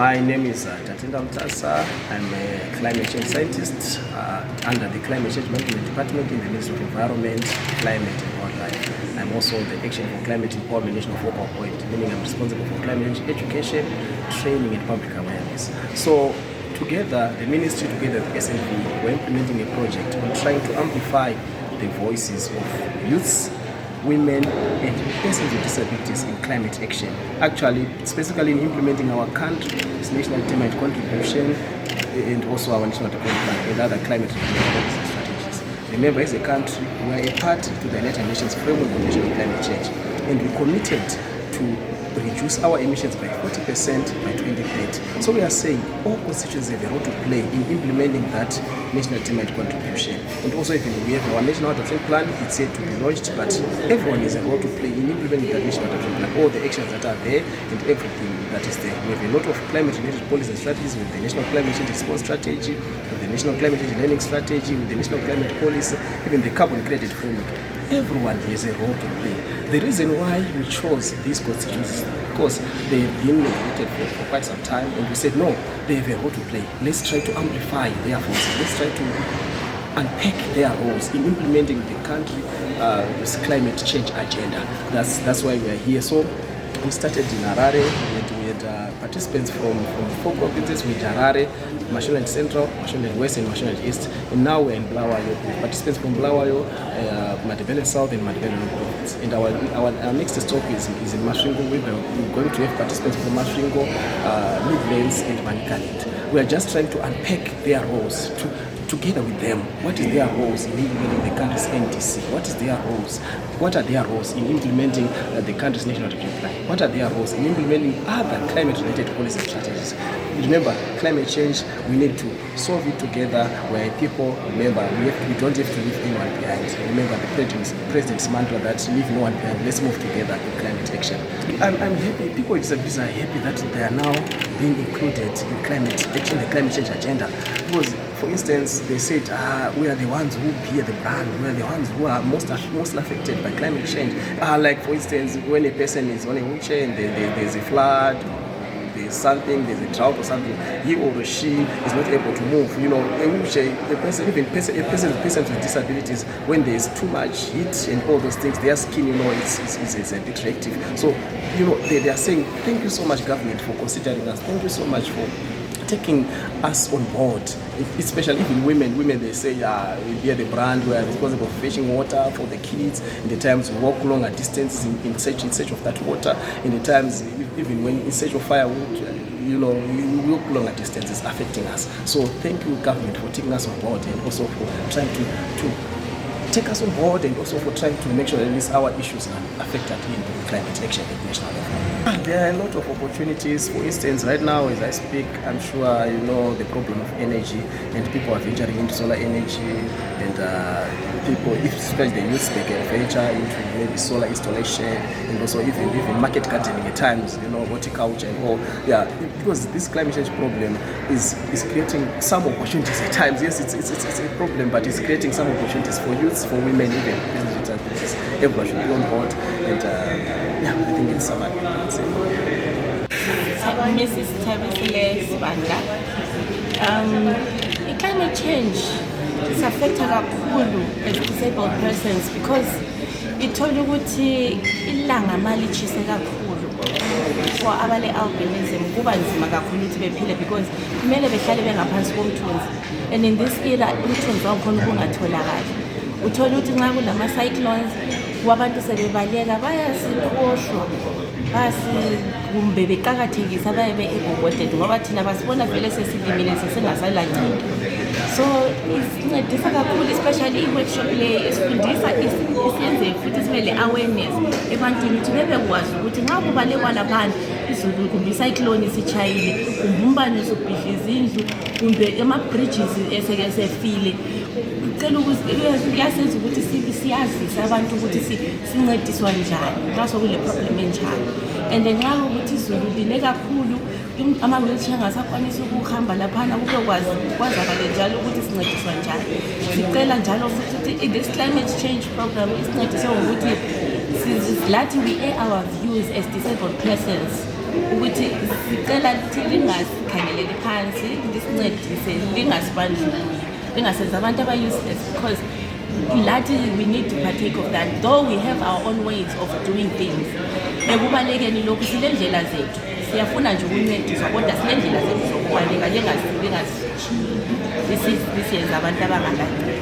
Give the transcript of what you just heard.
My name is Tatenda Mutasa. I'm a climate change scientist under the Climate Change Management Department in the Ministry of Environment, Climate and Wildlife. I'm also the Action for Climate Empowerment National Focal Point, meaning I'm responsible for climate change education, training and public awareness. So together, the ministry together with SNV, we're implementing a project on trying to amplify the voices of youths, women and persons with disabilities in climate action. Actually, specifically in implementing our country's national climate contribution and also our national development plan and other climate policy strategies. Remember, as a country, we are a party to the United Nations Framework Convention on Climate Change, and we committed to reduce our emissions by 40% by 2030. So we are saying all constituencies have a role to play in implementing that national climate contribution. And also even we have our national adaptation plan, it's yet to be launched, but everyone has a role to play in implementing that national adaptation plan, all the actions that are there and everything that is there. We have a lot of climate related policies and strategies with the National Climate Change Response Strategy, with the National Climate Change Learning Strategy, with the National Climate Policy, even the Carbon Credit Framework. Everyone has a role to play. The reason why we chose these constituencies is because they've been neglected for quite some time, and we said no, they have a role to play. Let's try to amplify their voices. Let's try to unpack their roles in implementing the country's climate change agenda. That's why we are here. So we started in Harare. We had participants from 4 provinces with Harare, Mashonaland Central, Mashonaland West and Mashonaland East, and now we're in Bulawayo. Participants from Bulawayo, Madibele South and Madibele North province. And our next stop is in Mashringo. We're going to have participants from Mashringo, Midlands and Manicaland. We are just trying to unpack their roles together with them. What is their roles in implementing the country's NDC? What is their roles? What are their roles in implementing the country's national development plan? What are their roles in implementing other climate-related policy strategies? Remember, climate change, we need to solve it together. We're people. Remember, we don't have to leave anyone behind. Remember the president's mantra that leave no one behind. Let's move together in climate action. I'm happy. People with disabilities are happy that they are now being included in climate action, the climate change agenda. Because, for instance, they said we are the ones who bear the brand. We are the ones who are most affected by climate change. Like, for instance, when a person is on a wheelchair and there's a flood, there's a drought or something, he or she is not able to move. You know, a wheelchair, persons with disabilities, when there's too much heat and all those things, their skin, you know, it's a bit reactive. So, you know, they are saying, thank you so much, government, for considering us. Thank you so much for taking us on board, especially even women. They say, we bear the brand, we are responsible for fetching water for the kids, in the times we walk longer distances in search of that water, in the times even when in search of firewood, you know, we walk longer distances affecting us. So thank you, government, for taking us on board and also for trying to take us on board and also for trying to make sure that at least our issues are affected in climate action at national level. There are a lot of opportunities. For instance, right now as I speak, I'm sure you know the problem of energy, and people are venturing into solar energy, and people, especially the youth, they can venture into maybe solar installation, and also even market gardening at times, you know, horticulture and all. Yeah, because this climate change problem is creating some opportunities at times. Yes, it's a problem, but it's creating some opportunities for youths, for women, even everyone should be on board. And yeah, I think it's someone. Mrs. Tabitha Sibanda. Climate change is affecting kakhulu as disabled persons because ithola ukuthi ilanga malitshise kakhulu for abale albinism kuba nzima kakhulu ukuthi bephile because kumele behlale bengaphansi komthunzi, and in this era umthunzi wakhona kungatholakali. Uthola ukuthi nxa kulama cyclones wabantu sebebaleka bayasiphohlwa kumbe beqakathekisa baye eboboded ngoba thina basibona vele sesilimile sesingasalancinto. So isincedisa kakhulu, especially i-workshop le isifundisa isiyenze futhi sibe le awareness ebantwini ukuthi bebekwazi ukuthi nxa kubalekwa laphana izulu kumbe icyclone isitshayile kumbe umbane usubhidliza indlu kumbe ama-bridges esefile, ucela ukuthi kuyasenza ukuthi siyazisa abantu ukuthi sincediswa njani nxa sokule problem enjalo. And ngenxa yokuthi izulu line kakhulu, ama-wheelchair angasakwanisa ukuhamba laphana, kwazakale njalo ukuthi sincediswa njani. Sicela njalo futhi ukuthi this climate change program isincedise ngokuthi lathi we air our views as disabled persons ukuthi sicela ukuthi lingasikhangeleli phansi lisincedise lingasibandluli lingasenza abantu aba-useless because lathi we need to partake of that though we have our own ways of doing things ekubalekeni lokhu silendlela zethu siyafuna nje ukuncediswa kodwa silendlela zethu zokubaleka lingasiyenza abantu abangalandeli.